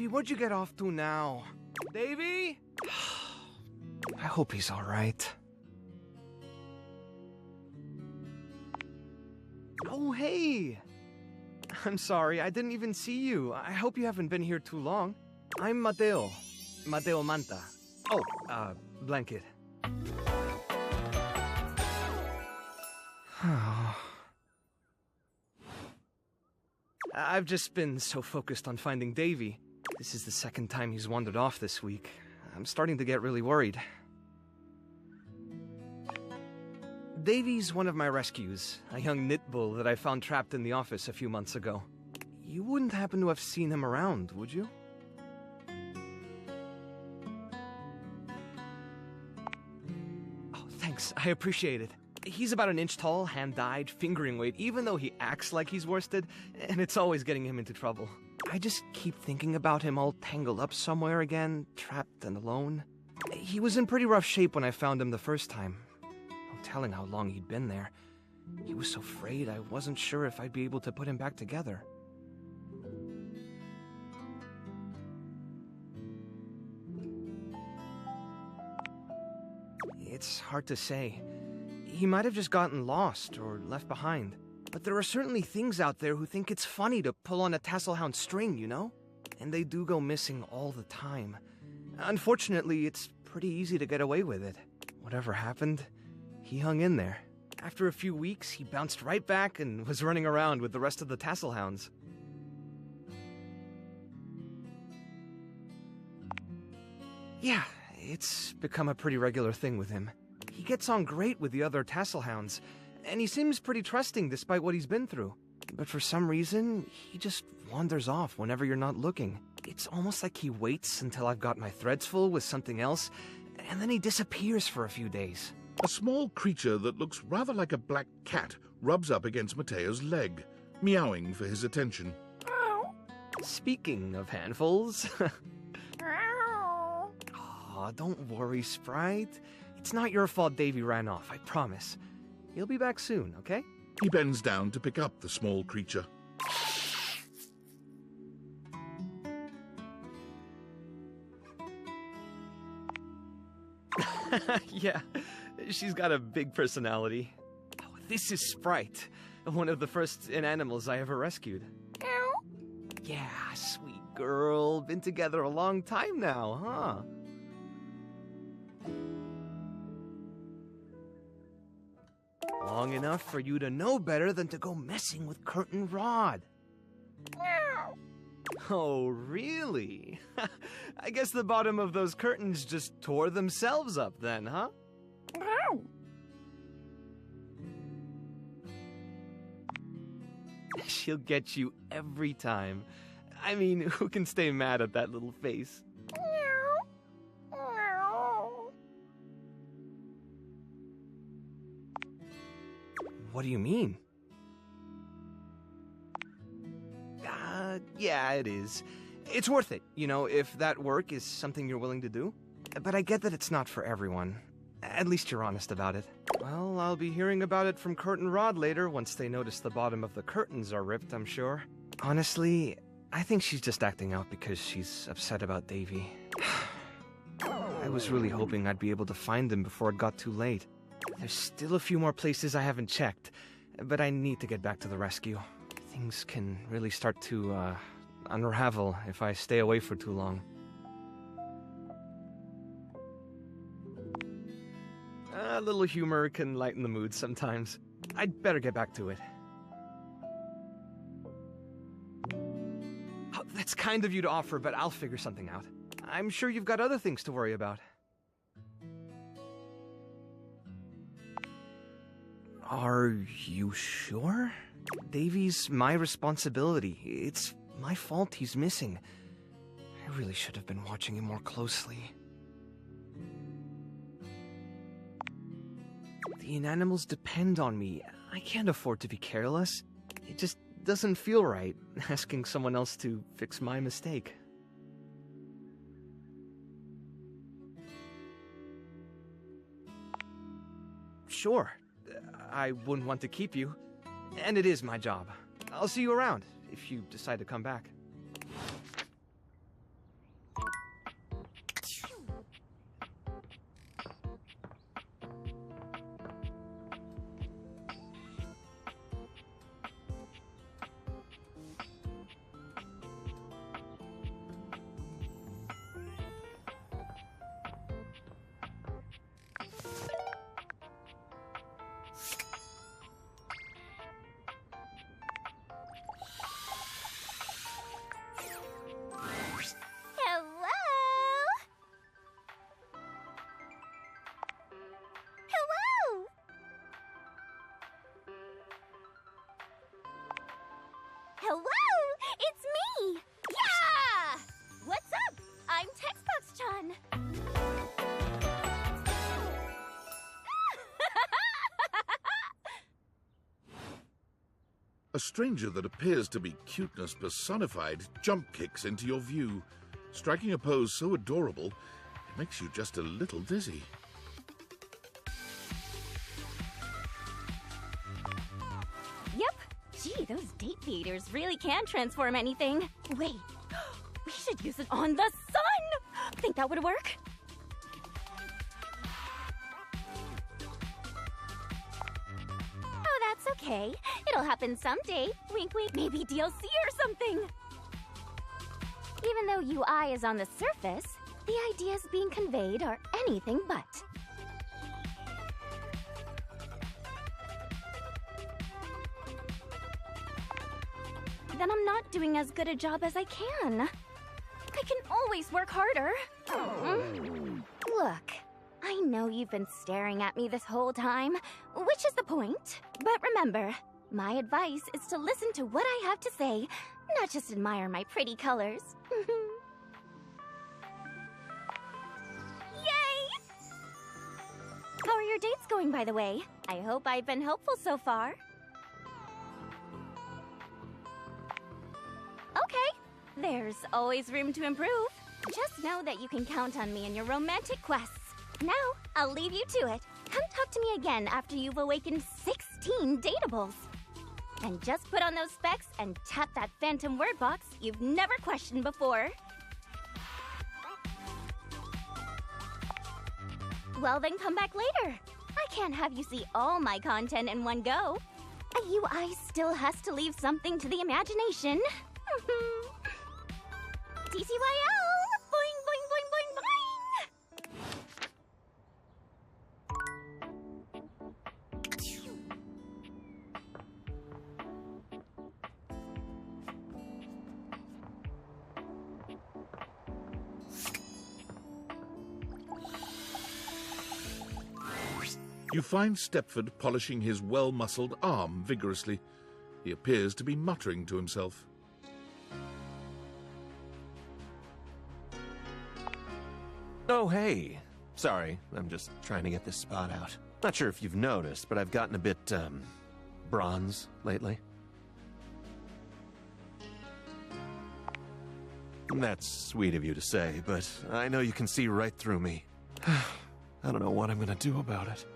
Davy, what'd you get off to now? Davy? I hope he's alright. Oh, hey! I'm sorry, I didn't even see you. I hope you haven't been here too long. I'm Mateo. Mateo Manta. Oh, Blanket. I've just been so focused on finding Davy. This is the second time he's wandered off this week. I'm starting to get really worried. Davy's one of my rescues, a young knit bull that I found trapped in the office a few months ago. You wouldn't happen to have seen him around, would you? Oh, thanks. I appreciate it. He's about an inch tall, hand-dyed, fingering weight, even though he acts like he's worsted, and it's always getting him into trouble. I just keep thinking about him all tangled up somewhere again, trapped and alone. He was in pretty rough shape when I found him the first time. No telling how long he'd been there. He was so frayed I wasn't sure if I'd be able to put him back together. It's hard to say. He might have just gotten lost or left behind. But there are certainly things out there who think it's funny to pull on a tasselhound string, you know? And they do go missing all the time. Unfortunately, it's pretty easy to get away with it. Whatever happened, he hung in there. After a few weeks, he bounced right back and was running around with the rest of the tasselhounds. Yeah, it's become a pretty regular thing with him. He gets on great with the other tasselhounds, and he seems pretty trusting despite what he's been through. But for some reason, he just wanders off whenever you're not looking. It's almost like he waits until I've got my threads full with something else, and then he disappears for a few days. A small creature that looks rather like a black cat rubs up against Mateo's leg, meowing for his attention. Speaking of handfuls... Aw, don't worry, Sprite. It's not your fault Davy ran off, I promise. He'll be back soon, okay? He bends down to pick up the small creature. Yeah, she's got a big personality. Oh, this is Sprite, one of the first inanimals I ever rescued. Yeah, sweet girl. Been together a long time now, huh? Long enough for you to know better than to go messing with Curtain Rod. Oh, really? I guess the bottom of those curtains just tore themselves up then, huh? She'll get you every time. I mean, who can stay mad at that little face? What do you mean? Yeah, it is. It's worth it, you know, if that work is something you're willing to do. But I get that it's not for everyone. At least you're honest about it. Well, I'll be hearing about it from Curtain Rod later once they notice the bottom of the curtains are ripped, I'm sure. Honestly, I think she's just acting out because she's upset about Davy. I was really hoping I'd be able to find him before it got too late. There's still a few more places I haven't checked, but I need to get back to the rescue. Things can really start to, unravel if I stay away for too long. A little humor can lighten the mood sometimes. I'd better get back to it. Oh, that's kind of you to offer, but I'll figure something out. I'm sure you've got other things to worry about. Are you sure? Davy's my responsibility. It's my fault he's missing. I really should have been watching him more closely. The inanimals depend on me. I can't afford to be careless. It just doesn't feel right, asking someone else to fix my mistake. Sure. I wouldn't want to keep you. And it is my job. I'll see you around, if you decide to come back. A stranger that appears to be cuteness personified jump kicks into your view, striking a pose so adorable it makes you just a little dizzy. Yep. Gee, those date theaters really can transform anything. Wait, we should use it on the sun! Think that would work? Oh, that's okay. It'll happen someday. Wink, wink, maybe DLC or something. Even though UI is on the surface, the ideas being conveyed are anything but. Then I'm not doing as good a job as I can. I can always work harder. Look, I know you've been staring at me this whole time, which is the point. But remember, my advice is to listen to what I have to say, not just admire my pretty colors. Yay! How are your dates going, by the way? I hope I've been helpful so far. Okay, there's always room to improve. Just know that you can count on me in your romantic quests. Now, I'll leave you to it. Come talk to me again after you've awakened 16 dateables. And just put on those specs and tap that phantom word box you've never questioned before. Well, then come back later. I can't have you see all my content in one go. A UI still has to leave something to the imagination. TTYL! Boing, boing, boing, boing, boing! You find Stepford polishing his well-muscled arm vigorously. He appears to be muttering to himself. Oh, hey. Sorry, I'm just trying to get this spot out. Not sure if you've noticed, but I've gotten a bit, bronze lately. That's sweet of you to say, but I know you can see right through me. I don't know what I'm gonna do about it.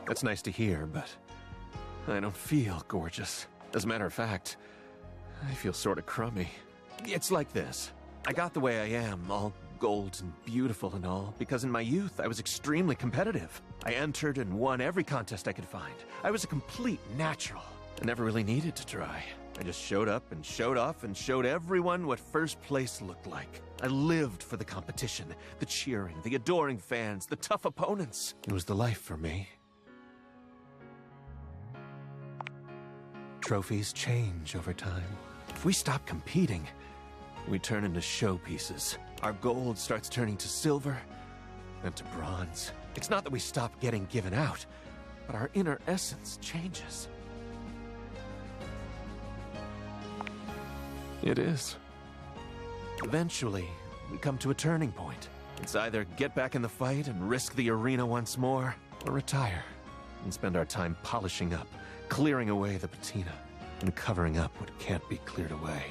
That's nice to hear, but I don't feel gorgeous. As a matter of fact, I feel sort of crummy. It's like this. I got the way I am, all gold and beautiful and all, because in my youth I was extremely competitive. I entered and won every contest I could find. I was a complete natural. I never really needed to try. I just showed up and showed off and showed everyone what first place looked like. I lived for the competition, the cheering, the adoring fans, the tough opponents. It was the life for me. Trophies change over time. If we stop competing, we turn into showpieces. Our gold starts turning to silver and to bronze. It's not that we stop getting given out, but our inner essence changes. It is. Eventually, we come to a turning point. It's either get back in the fight and risk the arena once more, or retire and spend our time polishing up, clearing away the patina, and covering up what can't be cleared away.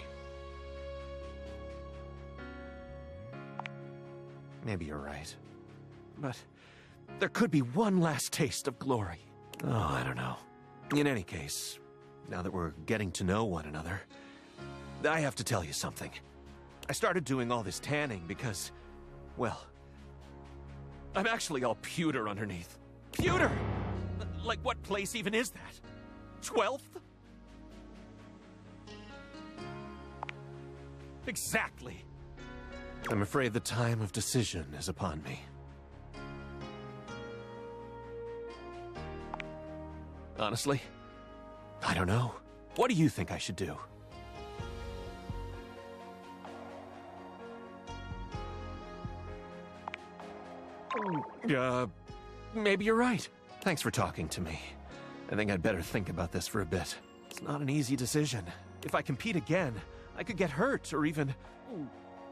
Maybe you're right. But there could be one last taste of glory. Oh, I don't know. In any case, now that we're getting to know one another, I have to tell you something. I started doing all this tanning because, well, I'm actually all pewter underneath. Pewter! Like, what place even is that? 12th? Exactly. I'm afraid the time of decision is upon me. Honestly, I don't know. What do you think I should do? Maybe you're right. Thanks for talking to me. I think I'd better think about this for a bit. It's not an easy decision. If I compete again, I could get hurt or even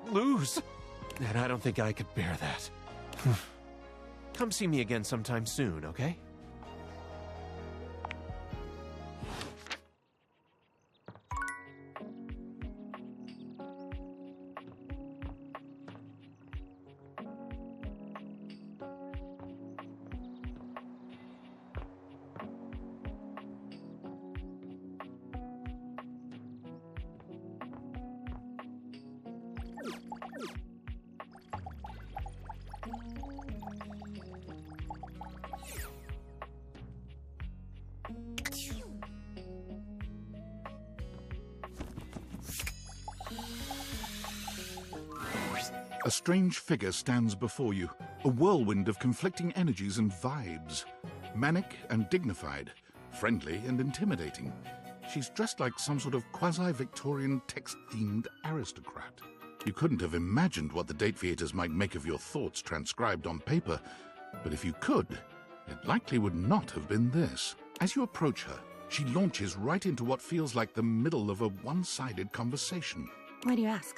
lose. and I don't think I could bear that. Come see me again sometime soon, okay? A strange figure stands before you, a whirlwind of conflicting energies and vibes. Manic and dignified, friendly and intimidating. She's dressed like some sort of quasi-Victorian text-themed aristocrat. You couldn't have imagined what the date theaters might make of your thoughts transcribed on paper, but if you could, it likely would not have been this. As you approach her, she launches right into what feels like the middle of a one-sided conversation. Why do you ask?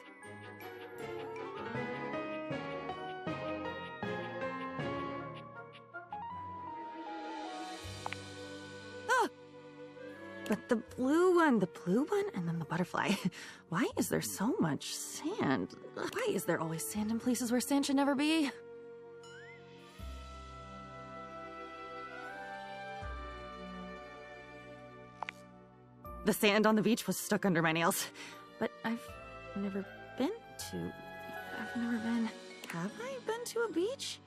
But the blue one, and then the butterfly. Why is there so much sand? Why is there always sand in places where sand should never be? The sand on the beach was stuck under my nails. But Have I been to a beach?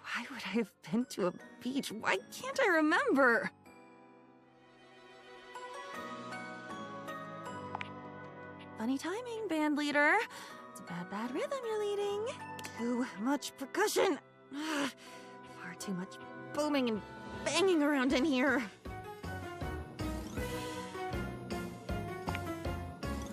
Why would I have been to a beach? Why can't I remember? Funny timing, band leader. It's a bad rhythm you're leading. Too much percussion. Far too much booming and banging around in here.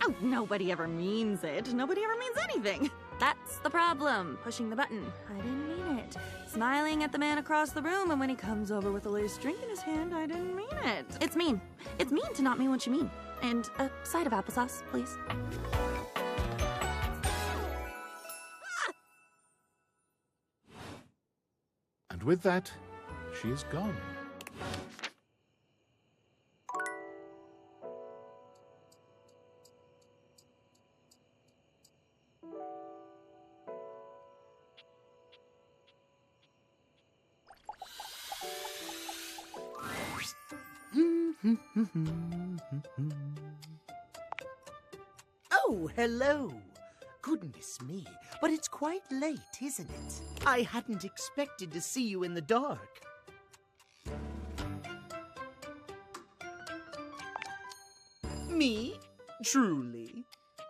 Oh, nobody ever means it. Nobody ever means anything. That's the problem. Pushing the button. I didn't mean it. Smiling at the man across the room, and when he comes over with a laced drink in his hand, I didn't mean it. It's mean. It's mean to not mean what you mean. And a side of applesauce, please. And with that, she is gone. Oh, hello. Goodness me, but it's quite late, isn't it? I hadn't expected to see you in the dark. Me? Truly?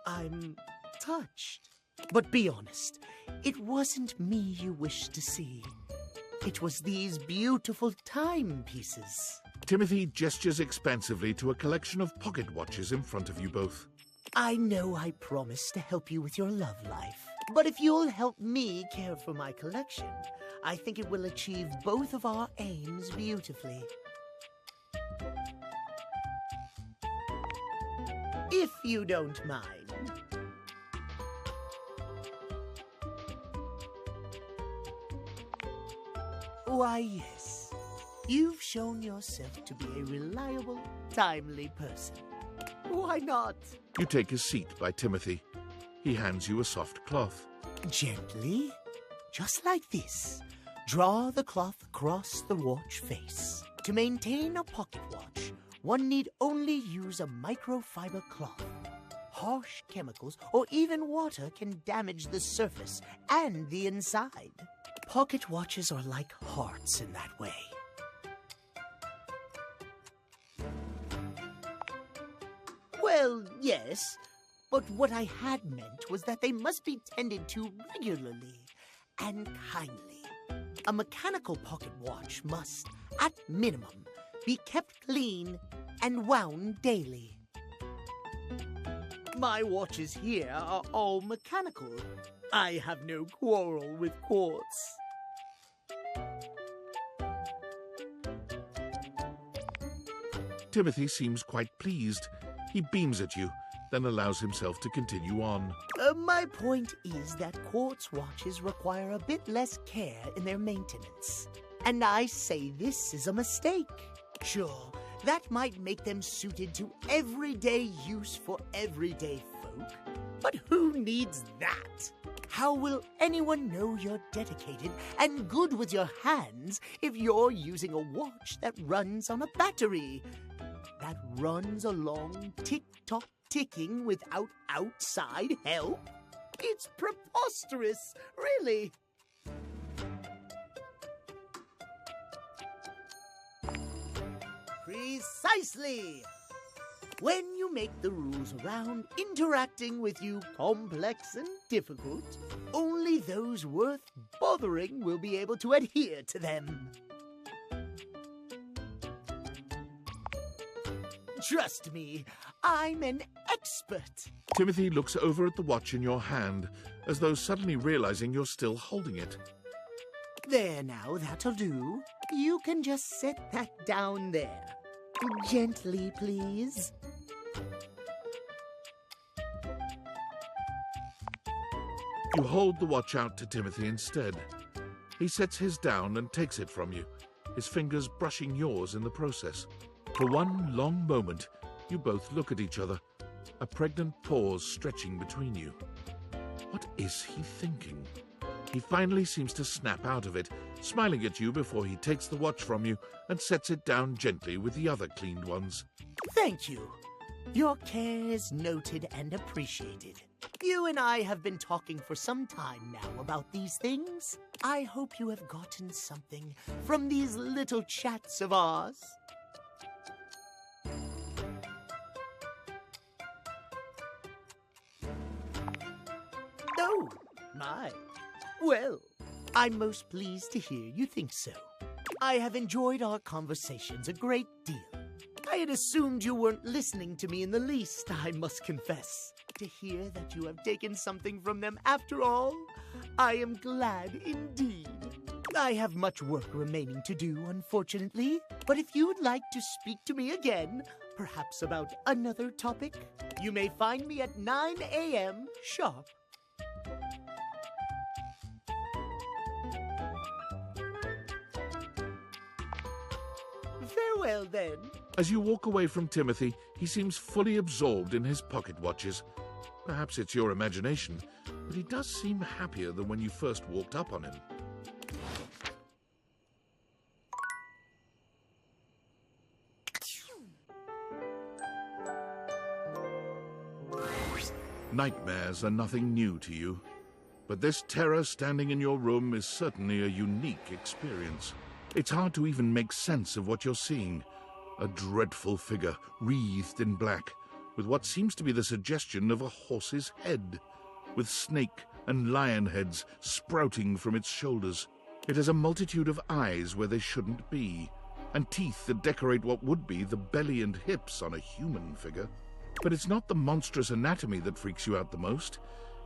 I'm touched. But be honest, it wasn't me you wished to see. It was these beautiful timepieces. Timothy gestures expansively to a collection of pocket watches in front of you both. I know I promised to help you with your love life, but if you'll help me care for my collection, I think it will achieve both of our aims beautifully. If you don't mind. Why, yes. You've shown yourself to be a reliable, timely person. Why not? You take a seat by Timothy. He hands you a soft cloth. Gently, just like this. Draw the cloth across the watch face. To maintain a pocket watch, one need only use a microfiber cloth. Harsh chemicals or even water can damage the surface and the inside. Pocket watches are like hearts in that way. Well, yes, but what I had meant was that they must be tended to regularly and kindly. A mechanical pocket watch must, at minimum, be kept clean and wound daily. My watches here are all mechanical. I have no quarrel with quartz. Timothy seems quite pleased. He beams at you, then allows himself to continue on. My point is that quartz watches require a bit less care in their maintenance. And I say this is a mistake. Sure, that might make them suited to everyday use for everyday folk, but who needs that? How will anyone know you're dedicated and good with your hands if you're using a watch that runs on a battery? That runs along tick-tock ticking without outside help? It's preposterous, really. Precisely. When you make the rules around interacting with you complex and difficult, only those worth bothering will be able to adhere to them. Trust me, I'm an expert. Timothy looks over at the watch in your hand, as though suddenly realizing you're still holding it. There now, that'll do. You can just set that down there. Gently, please. You hold the watch out to Timothy instead. He sets his down and takes it from you, his fingers brushing yours in the process. For one long moment, you both look at each other, a pregnant pause stretching between you. What is he thinking? He finally seems to snap out of it, smiling at you before he takes the watch from you and sets it down gently with the other cleaned ones. Thank you. Your care is noted and appreciated. You and I have been talking for some time now about these things. I hope you have gotten something from these little chats of ours. Oh, my. Well, I'm most pleased to hear you think so. I have enjoyed our conversations a great deal. I had assumed you weren't listening to me in the least, I must confess. To hear that you have taken something from them after all, I am glad indeed. I have much work remaining to do, unfortunately, but if you'd like to speak to me again, perhaps about another topic, you may find me at 9 a.m. sharp. Farewell, then. As you walk away from Timothy, he seems fully absorbed in his pocket watches. Perhaps it's your imagination, but he does seem happier than when you first walked up on him. Nightmares are nothing new to you, but this terror standing in your room is certainly a unique experience. It's hard to even make sense of what you're seeing. A dreadful figure, wreathed in black, with what seems to be the suggestion of a horse's head, with snake and lion heads sprouting from its shoulders. It has a multitude of eyes where they shouldn't be, and teeth that decorate what would be the belly and hips on a human figure. But it's not the monstrous anatomy that freaks you out the most.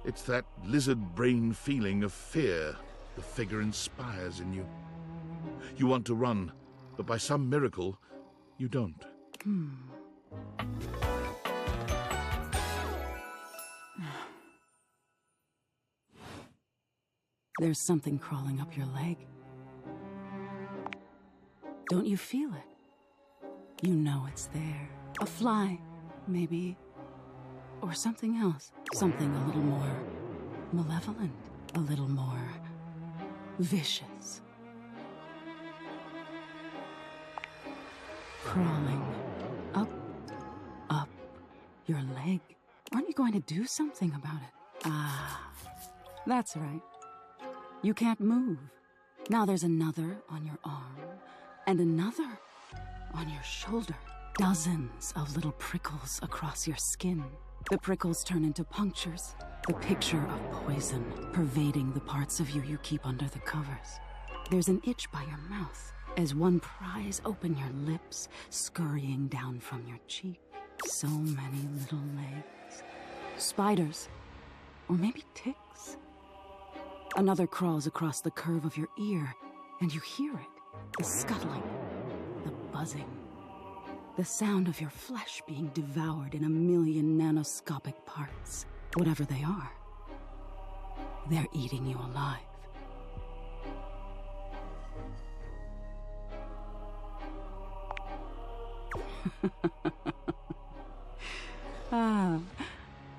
It's that lizard brain feeling of fear the figure inspires in you. You want to run, but by some miracle, you don't. There's something crawling up your leg. Don't you feel it? You know it's there. A fly, maybe. Or something else. Something a little more malevolent. A little more vicious. Crawling up your leg. Aren't you going to do something about it? Ah, that's right. You can't move. Now there's another on your arm, and another on your shoulder. Dozens of little prickles across your skin. The prickles turn into punctures, the picture of poison pervading the parts of you you keep under the covers. There's an itch by your mouth as one pries open your lips, scurrying down from your cheek. So many little legs. Spiders. Or maybe ticks. Another crawls across the curve of your ear, and you hear it. The scuttling. The buzzing. The sound of your flesh being devoured in a million nanoscopic parts. Whatever they are, they're eating you alive. Ah,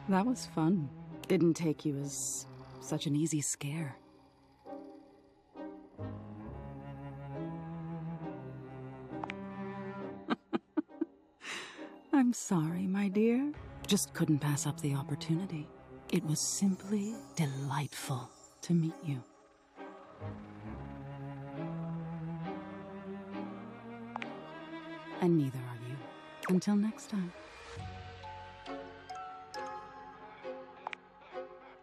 that was fun. Didn't take you as such an easy scare. I'm sorry, my dear. Just couldn't pass up the opportunity. It was simply delightful to meet you. And neither are you. Until next time.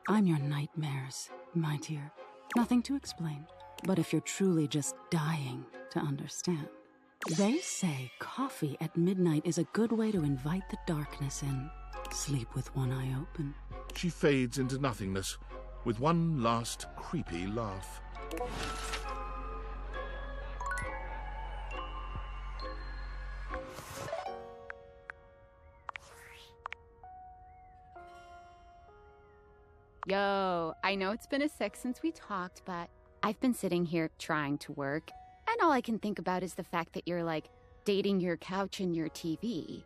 I'm your nightmares, my dear. Nothing to explain. But if you're truly just dying to understand, they say coffee at midnight is a good way to invite the darkness in. Sleep with one eye open. She fades into nothingness with one last creepy laugh. Yo, I know it's been a sec since we talked, but I've been sitting here trying to work, and all I can think about is the fact that you're, like, dating your couch and your TV.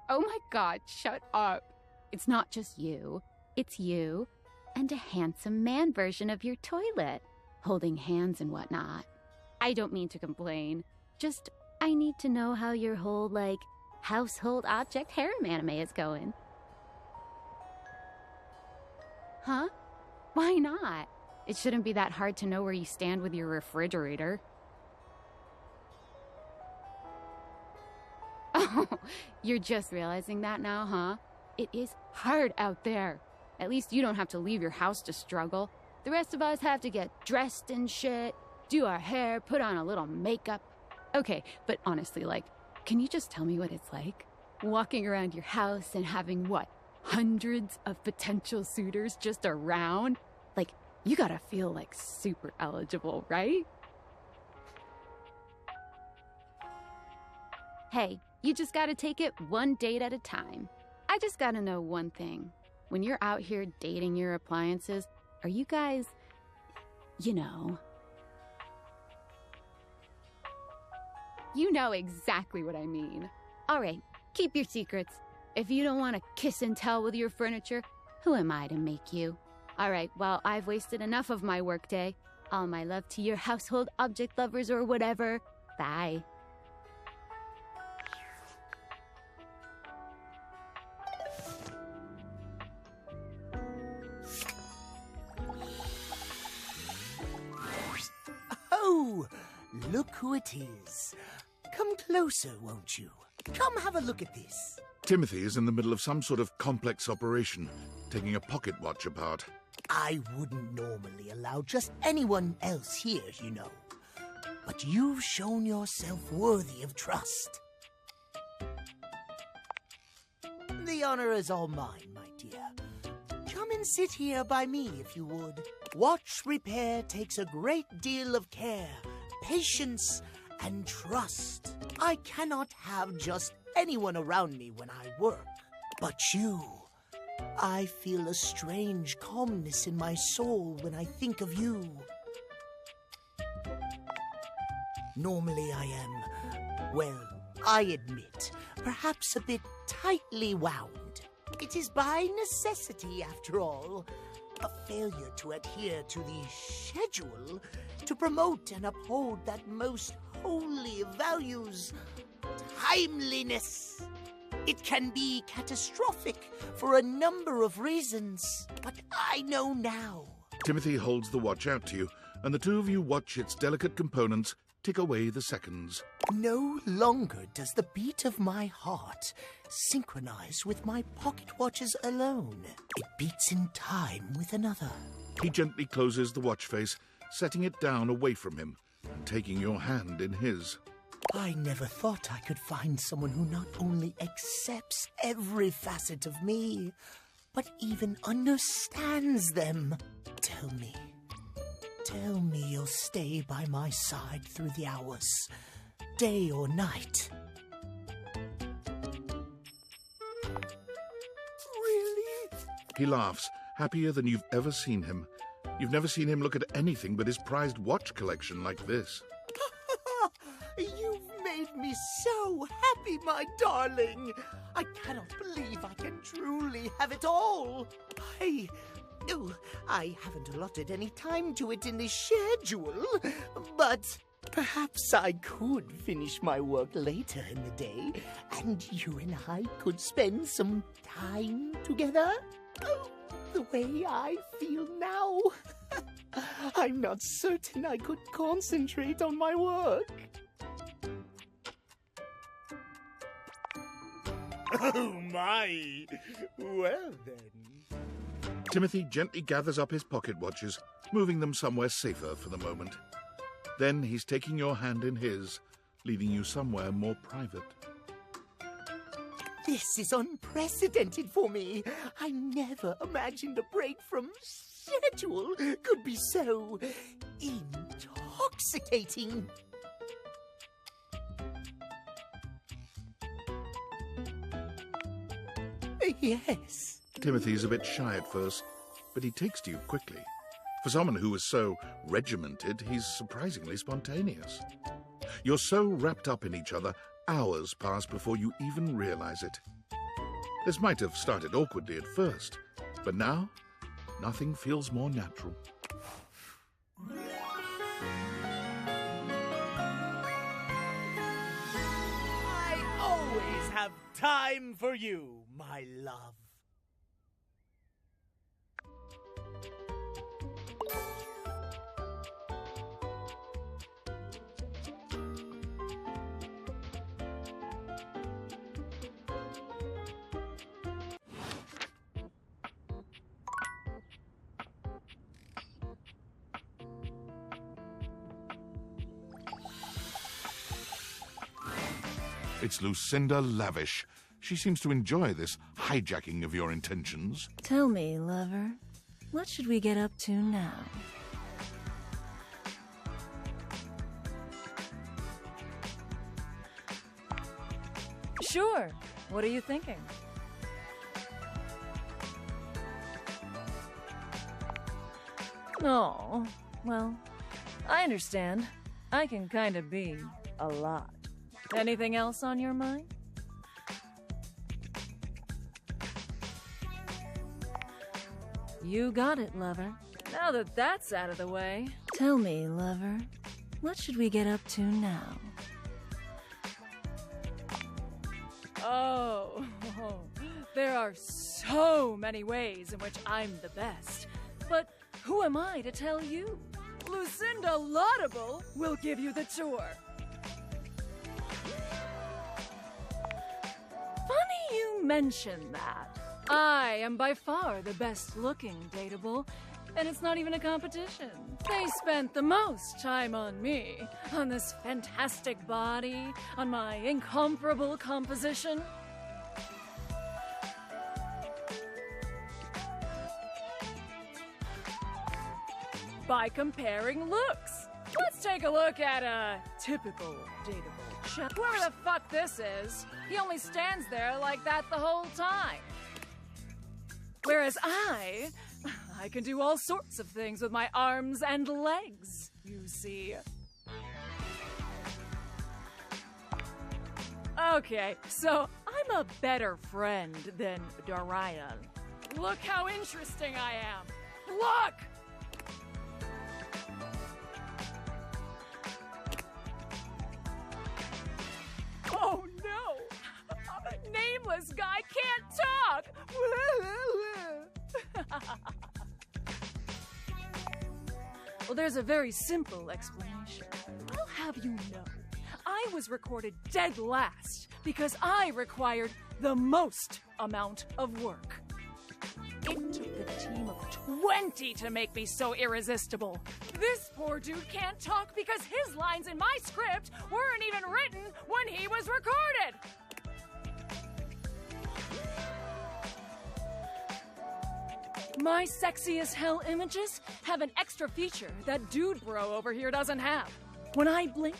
Oh my god, shut up. It's not just you. It's you and a handsome man version of your toilet, holding hands and whatnot. I don't mean to complain. Just, I need to know how your whole, like, household object harem anime is going. Huh? Why not? It shouldn't be that hard to know where you stand with your refrigerator. Oh, you're just realizing that now, huh? It is hard out there. At least you don't have to leave your house to struggle. The rest of us have to get dressed and shit, do our hair, put on a little makeup. Okay, but honestly, like, can you just tell me what it's like? Walking around your house and having, what, hundreds of potential suitors just around? Like, you gotta feel, like, super eligible, right? Hey, you just gotta take it one date at a time. I just gotta know one thing. When you're out here dating your appliances, are you guys, you know... You know exactly what I mean. All right, keep your secrets. If you don't want to kiss and tell with your furniture, who am I to make you? All right, well, I've wasted enough of my workday. All my love to your household object lovers or whatever. Bye. Oh, look who it is. Come closer, won't you? Come have a look at this. Timothy is in the middle of some sort of complex operation, taking a pocket watch apart. I wouldn't normally allow just anyone else here, you know. But you've shown yourself worthy of trust. The honor is all mine, my dear. Come and sit here by me, if you would. Watch repair takes a great deal of care, patience, and trust. I cannot have just anyone around me when I work. But you, I feel a strange calmness in my soul when I think of you. Normally I am, well, I admit, perhaps a bit tightly wound. It is by necessity, after all. A failure to adhere to the schedule to promote and uphold that most holy of values, timeliness. It can be catastrophic for a number of reasons, but I know now. Timothy holds the watch out to you, and the two of you watch its delicate components tick away the seconds. No longer does the beat of my heart synchronize with my pocket watches alone. It beats in time with another. He gently closes the watch face, setting it down away from him, and taking your hand in his. I never thought I could find someone who not only accepts every facet of me, but even understands them. Tell me, Tell me you'll stay by my side through the hours, day or night. Really? He laughs, happier than you've ever seen him. You've never seen him look at anything but his prized watch collection like this. You've made me so happy, my darling. I cannot believe I can truly have it all. I haven't allotted any time to it in the schedule, but perhaps I could finish my work later in the day, and you and I could spend some time together. Oh, the way I feel now. I'm not certain I could concentrate on my work. Oh, my. Well, then. Timothy gently gathers up his pocket watches, moving them somewhere safer for the moment. Then he's taking your hand in his, leading you somewhere more private. This is unprecedented for me. I never imagined a break from schedule could be so intoxicating. Yes. Timothy's a bit shy at first, but he takes to you quickly. For someone who is so regimented, he's surprisingly spontaneous. You're so wrapped up in each other, hours pass before you even realize it. This might have started awkwardly at first, but now, nothing feels more natural. I always have time for you, my love. It's Lucinda Lavish. She seems to enjoy this hijacking of your intentions. Tell me, lover, what should we get up to now? Sure. What are you thinking? Oh, well, I understand. I can kind of be a lot. Anything else on your mind? You got it, lover. Now that that's out of the way, tell me, lover, what should we get up to now? Oh, there are so many ways in which I'm the best. But who am I to tell you? Lucinda Laudable will give you the tour. Funny you mention that. I am by far the best looking dateable, and it's not even a competition. They spent the most time on me, on this fantastic body, on my incomparable composition. By comparing looks. Let's take a look at a typical dateable chap. Whoever the fuck this is, he only stands there like that the whole time. Whereas I can do all sorts of things with my arms and legs, you see. Okay, so I'm a better friend than Dorian. Look how interesting I am. Look! Oh no! Nameless guy can't talk! Well, there's a very simple explanation. I'll have you know, I was recorded dead last because I required the most amount of work. It took a team of 20 to make me so irresistible. This poor dude can't talk because his lines in my script weren't even written when he was recorded. My sexy as hell images have an extra feature that Dude Bro over here doesn't have. When I blink,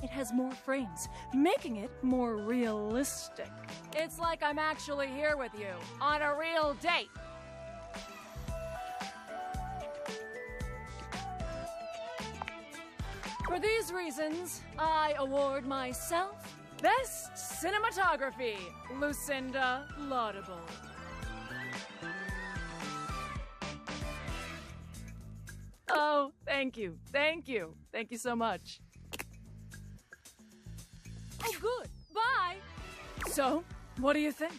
it has more frames, making it more realistic. It's like I'm actually here with you on a real date. For these reasons, I award myself Best Cinematography, Lucinda Laudable. Oh, thank you. Thank you. Thank you so much. Oh, good. Bye. So, what do you think?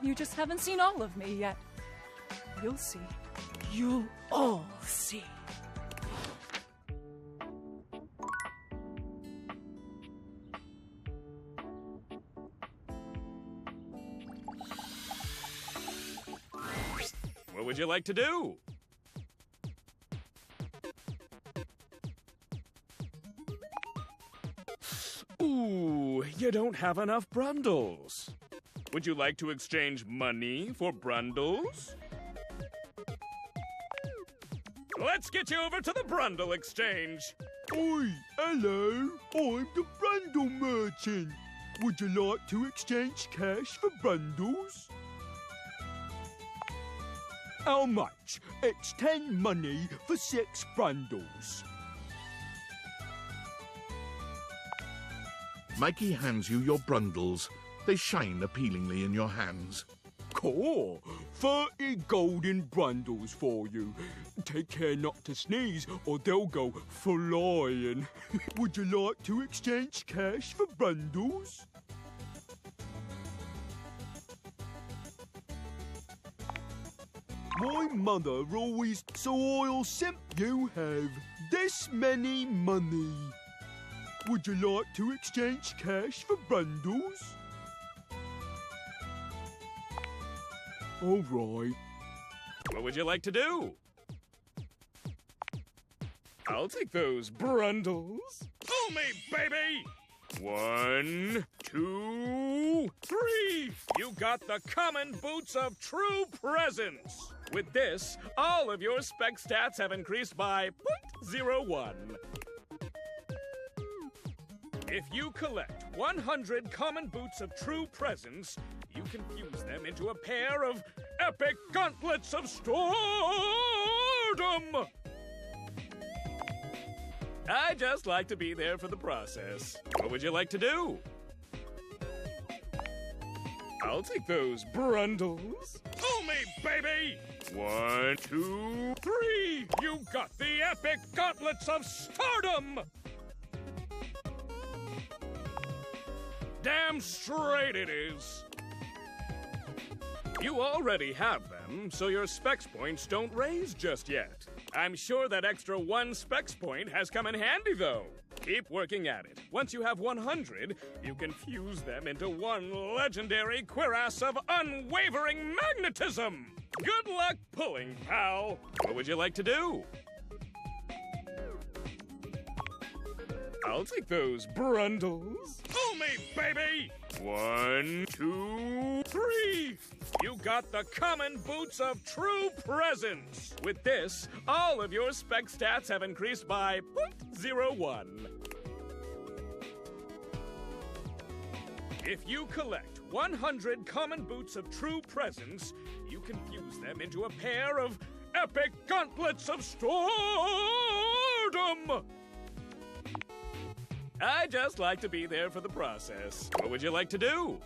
You just haven't seen all of me yet. You'll see. You'll all see. What would you like to do? Ooh, you don't have enough brundles. Would you like to exchange money for brundles? Let's get you over to the Brundle Exchange. Oi, hello. I'm the Brundle Merchant. Would you like to exchange cash for brundles? How much? It's 10 money for 6 brundles. Mikey hands you your brundles. They shine appealingly in your hands. Cool. 30 golden brundles for you. Take care not to sneeze or they'll go flying. Would you like to exchange cash for brundles? My mother always, so I'll simply have this many money. Would you like to exchange cash for brundles? All right. What would you like to do? I'll take those brundles. Pull me, baby! 1, 2, 3! You got the common boots of true presence! With this, all of your spec stats have increased by 0.01. If you collect 100 common boots of true presence, you can fuse them into a pair of epic gauntlets of stardom! I just like to be there for the process. What would you like to do? I'll take those brundles. Pull me, baby! 1, 2, 3! You got the epic gauntlets of stardom! Damn straight it is! You already have them, so your specs points don't raise just yet. I'm sure that extra 1 specs point has come in handy, though. Keep working at it. Once you have 100, you can fuse them into one legendary cuirass of unwavering magnetism! Good luck pulling, pal! What would you like to do? I'll take those brundles. Pull me, baby! 1, 2, 3! You got the common boots of true presence! With this, all of your spec stats have increased by 0.01. If you collect 100 common boots of true presence, you can fuse them into a pair of epic gauntlets of stardom! I just like to be there for the process. What would you like to do?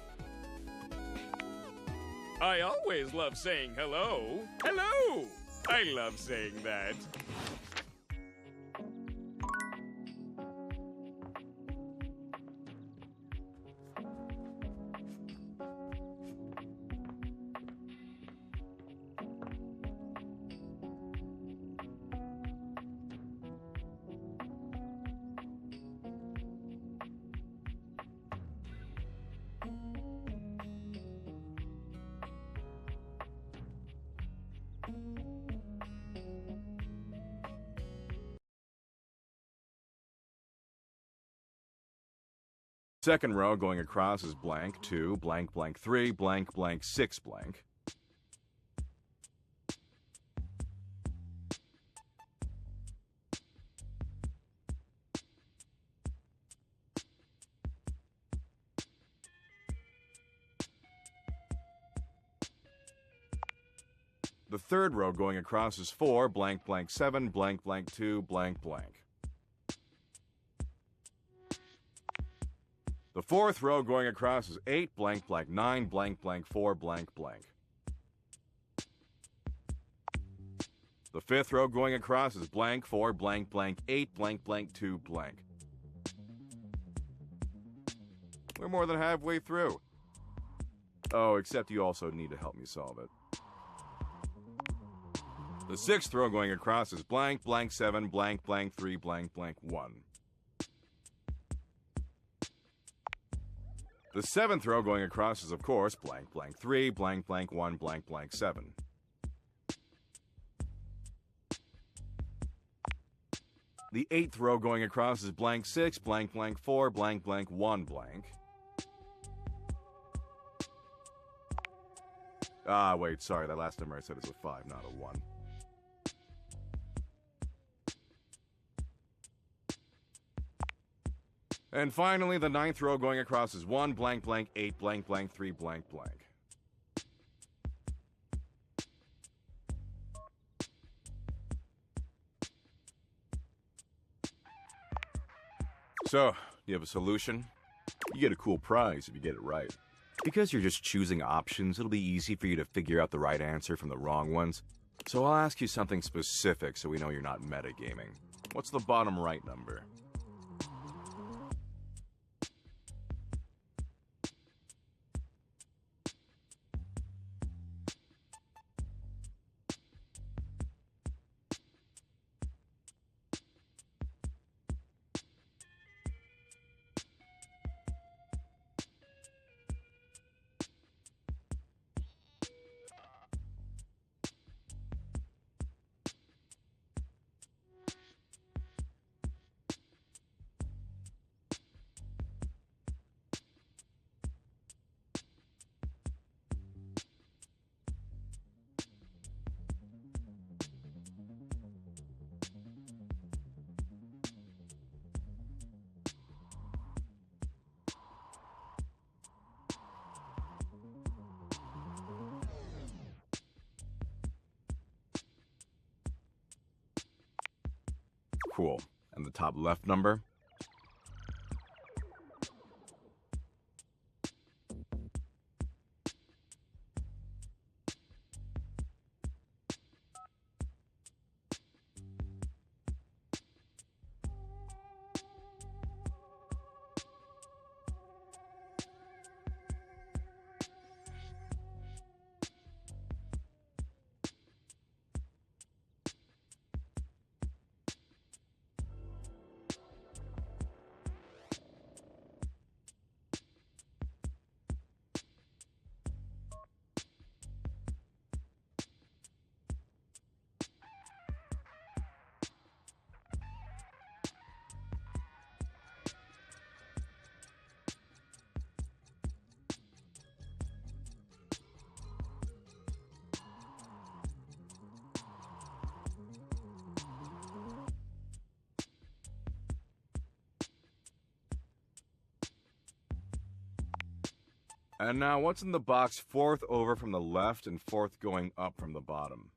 I always love saying hello. Hello! I love saying that. Second row going across is blank 2, blank blank 3, blank blank 6 blank. The third row going across is 4, blank blank 7, blank blank 2, blank blank. The fourth row going across is 8, blank blank 9, blank blank 4, blank blank. The fifth row going across is blank 4, blank blank 8, blank blank 2, blank. We're more than halfway through. Oh, except you also need to help me solve it. The sixth row going across is blank blank 7, blank blank 3, blank blank 1. The seventh row going across is, of course, blank blank 3, blank blank 1, blank blank 7. The eighth row going across is blank 6, blank blank 4, blank blank 1, blank. Ah, wait, sorry, that last number I said is a 5, not a 1. And finally, the ninth row going across is 1, blank blank 8, blank blank 3, blank blank. So, do you have a solution? You get a cool prize if you get it right. Because you're just choosing options, it'll be easy for you to figure out the right answer from the wrong ones. So I'll ask you something specific so we know you're not metagaming. What's the bottom right number? Cool. And the top left number? And now, what's in the box fourth over from the left and fourth going up from the bottom?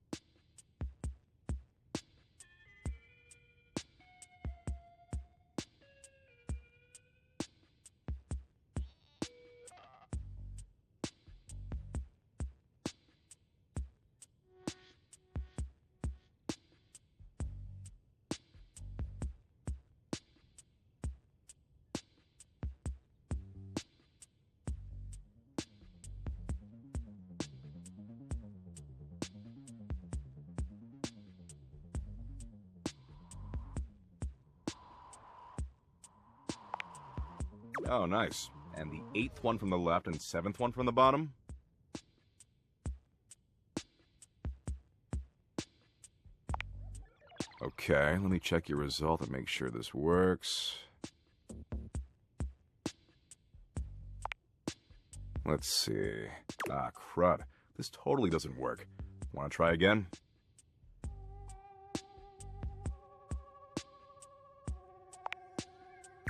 Oh, nice. And the eighth one from the left and seventh one from the bottom? Okay, let me check your result and make sure this works. Let's see. Ah, crud. This totally doesn't work. Want to try again?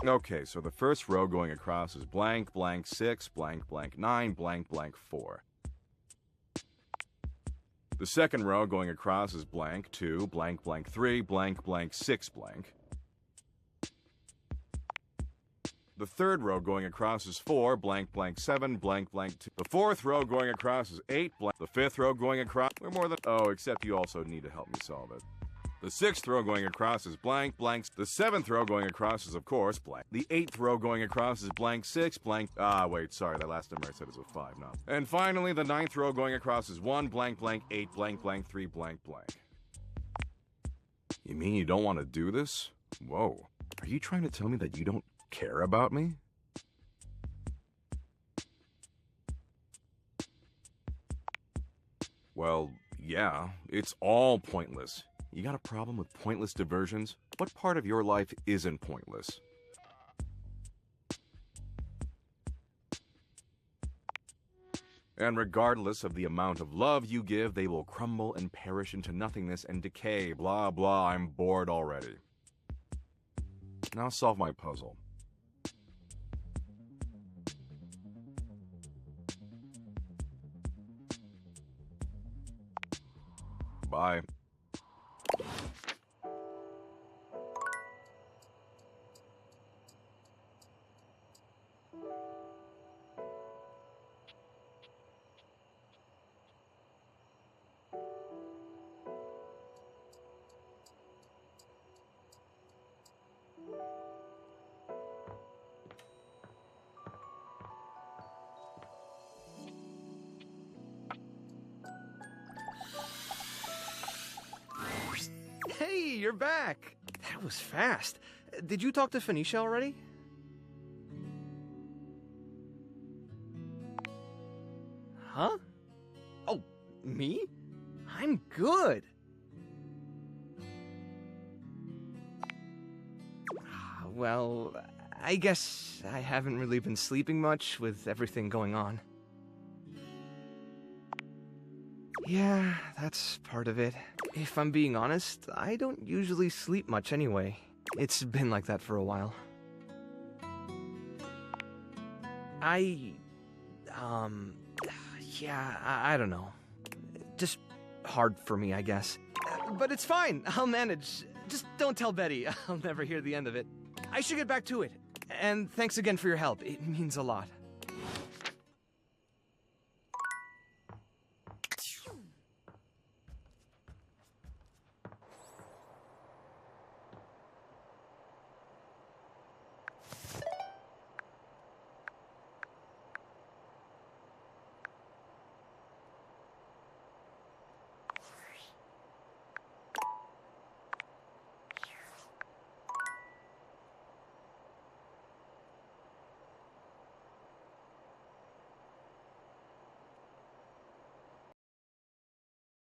Okay, so the first row going across is blank, blank 6, blank, blank 9, blank, blank 4. The second row going across is blank 2, blank, blank 3, blank, blank 6, blank. The third row going across is 4, blank, blank 7, blank, blank 2. The fourth row going across is 8, blank. The fifth row going across, we're more than, oh, except you also need to help me solve it. The sixth row going across is blank, blank. The seventh row going across is, of course, blank. The eighth row going across is blank 6, blank. Ah, wait, sorry, that last number I said is a 5, no. And finally, the ninth row going across is 1, blank, blank 8, blank, blank 3, blank, blank. You mean you don't want to do this? Whoa. Are you trying to tell me that you don't care about me? Well, yeah, it's all pointless. You got a problem with pointless diversions? What part of your life isn't pointless? And regardless of the amount of love you give, they will crumble and perish into nothingness and decay. Blah, blah, I'm bored already. Now solve my puzzle. Bye. Hey, you're back. That was fast. Did you talk to Phoenicia already? Huh? Oh, me? I'm good. Well, I guess I haven't really been sleeping much with everything going on. Yeah, that's part of it. If I'm being honest, I don't usually sleep much anyway. It's been like that for a while. Yeah, I don't know. Just hard for me, I guess. But it's fine, I'll manage. Just don't tell Betty, I'll never hear the end of it. I should get back to it. And thanks again for your help, it means a lot.